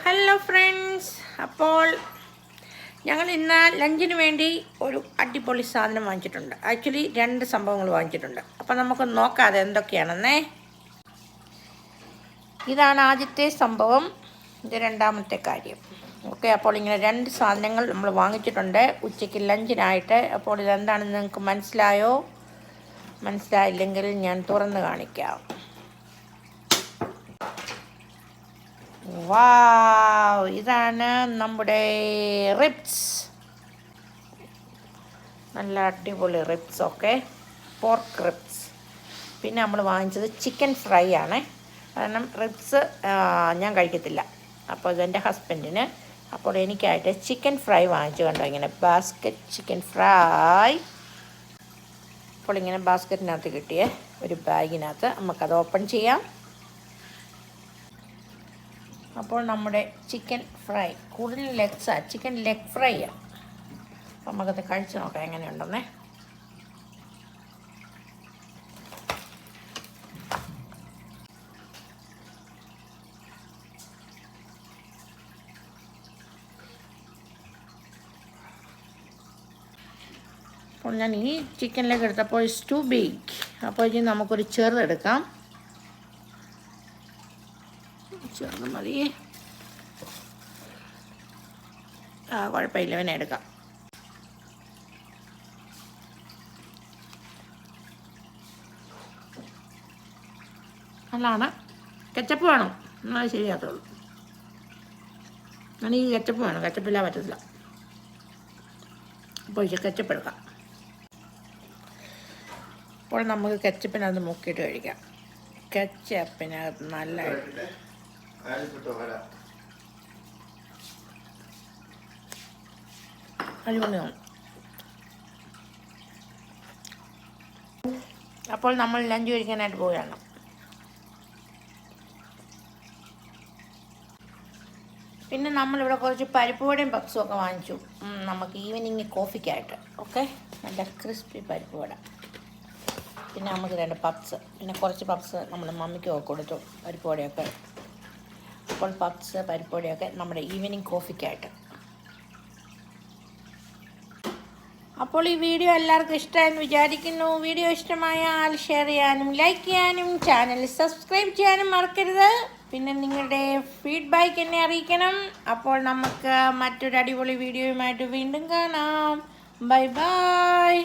Hello friends, അപ്പോൾ ഞങ്ങൾ ഇന്ന് ലഞ്ചിന് വേണ്ടി ഒരു അടിപൊളി സാധനം വാങ്ങിച്ചിട്ടുണ്ട്. ആക്ച്വലി 2 സംഭവങ്ങൾ വാങ്ങിച്ചിട്ടുണ്ട്. അപ്പോൾ നമുക്ക് നോക്കാം അത് എന്തൊക്കെയാണെന്നേ. ഇതാണ് ആദ്യത്തെ സംഭവം, ഇത് രണ്ടാമത്തെ കാര്യം. ഓക്കെ, അപ്പോൾ ഇങ്ങനെ 2 സാധനങ്ങൾ നമ്മൾ വാങ്ങിച്ചിട്ടുണ്ട് ഉച്ചയ്ക്ക് ലഞ്ചിനായിട്ട്. അപ്പോൾ ഇതെന്താണെന്ന് നിങ്ങൾക്ക് മനസ്സിലായോ? മനസ്സിലായില്ലെങ്കിൽ ഞാൻ തുറന്ന് കാണിക്കാം. വാവ്, ഇതാണ് നമ്മുടെ റിബ്സ്. നല്ല അടിപൊളി റിബ്സ്. Okay, pork ribs. പിന്നെ നമ്മൾ വാങ്ങിച്ചത് ചിക്കൻ ഫ്രൈ ആണ്. കാരണം റിബ്സ് ഞാൻ കഴിക്കത്തില്ല, അപ്പോൾ ഇതെൻ്റെ ഹസ്ബൻഡിന്. അപ്പോൾ എനിക്കായിട്ട് ചിക്കൻ ഫ്രൈ വാങ്ങിച്ചു. കണ്ടോ, ഇങ്ങനെ ബാസ്ക്കറ്റ് ചിക്കൻ ഫ്രൈ. അപ്പോൾ ഇങ്ങനെ ബാസ്ക്കറ്റിനകത്ത് കിട്ടിയ ഒരു ബാഗിനകത്ത് നമുക്കത് ഓപ്പൺ ചെയ്യാം. അപ്പോൾ നമ്മുടെ ചിക്കൻ ഫ്രൈ, കൂടുതൽ ലെഗ്സാണ്, ചിക്കൻ ലെഗ് ഫ്രൈയാണ്. അപ്പോൾ നമുക്കത് കഴിച്ച് നോക്കാം എങ്ങനെയുണ്ടെന്നേ. അപ്പോൾ ഞാൻ ഈ ചിക്കൻ ലെഗ് എടുത്തപ്പോൾ ഇറ്റ്സ് ടു ബിഗ്. അപ്പോൾ ഇനി നമുക്കൊരു ചെറുതെടുക്കാം. ചെറുത് മതി, കുഴപ്പമില്ല, ഇവനെ എടുക്കാം. നല്ലതാണ്. കെച്ചപ്പ് വേണം, എന്നാൽ ശരിയാത്തുള്ളൂ. ഞാൻ ഈ കെച്ചപ്പ് വേണം, കെച്ചപ്പില്ലാതെ പറ്റത്തില്ല. അപ്പോൾ കെച്ചപ്പ് എടുക്കാം. അപ്പോൾ നമുക്ക് കെച്ചപ്പിനകത്ത് മുക്കിയിട്ട് കഴിക്കാം. കെച്ചപ്പിനകത്ത് നല്ല അടിപൊളിയാണ്. അപ്പോൾ നമ്മൾ ലഞ്ച് കഴിക്കാനായിട്ട് പോവുകയാണ്. പിന്നെ നമ്മളിവിടെ കുറച്ച് പരിപ്പുവടയും പപ്സും ഒക്കെ വാങ്ങിച്ചു, നമുക്ക് ഈവനിങ് കോഫിക്കായിട്ട്. ഓക്കെ, നല്ല ക്രിസ്പി പരിപ്പുവട. പിന്നെ നമുക്ക് 2 പപ്സ്, പിന്നെ കുറച്ച് പപ്സ് നമ്മൾ മമ്മിക്ക് കൊടുത്തു, പരിപ്പുവടയൊക്കെ. അപ്പോൾ പപ്സ് പരിപ്പുവടയൊക്കെ നമ്മുടെ ഈവനിങ് കോഫിക്കായിട്ട്. അപ്പോൾ ഈ വീഡിയോ എല്ലാവർക്കും ഇഷ്ടമായെന്ന് വിചാരിക്കുന്നു. വീഡിയോ ഇഷ്ടമായാൽ ഷെയർ ചെയ്യാനും ലൈക്ക് ചെയ്യാനും ചാനൽ സബ്സ്ക്രൈബ് ചെയ്യാനും മറക്കരുത്. പിന്നെ നിങ്ങളുടെ ഫീഡ്ബാക്ക് എന്നെ അറിയിക്കണം. അപ്പോൾ നമുക്ക് മറ്റൊരു അടിപൊളി വീഡിയോയുമായിട്ട് വീണ്ടും കാണാം. Bye bye.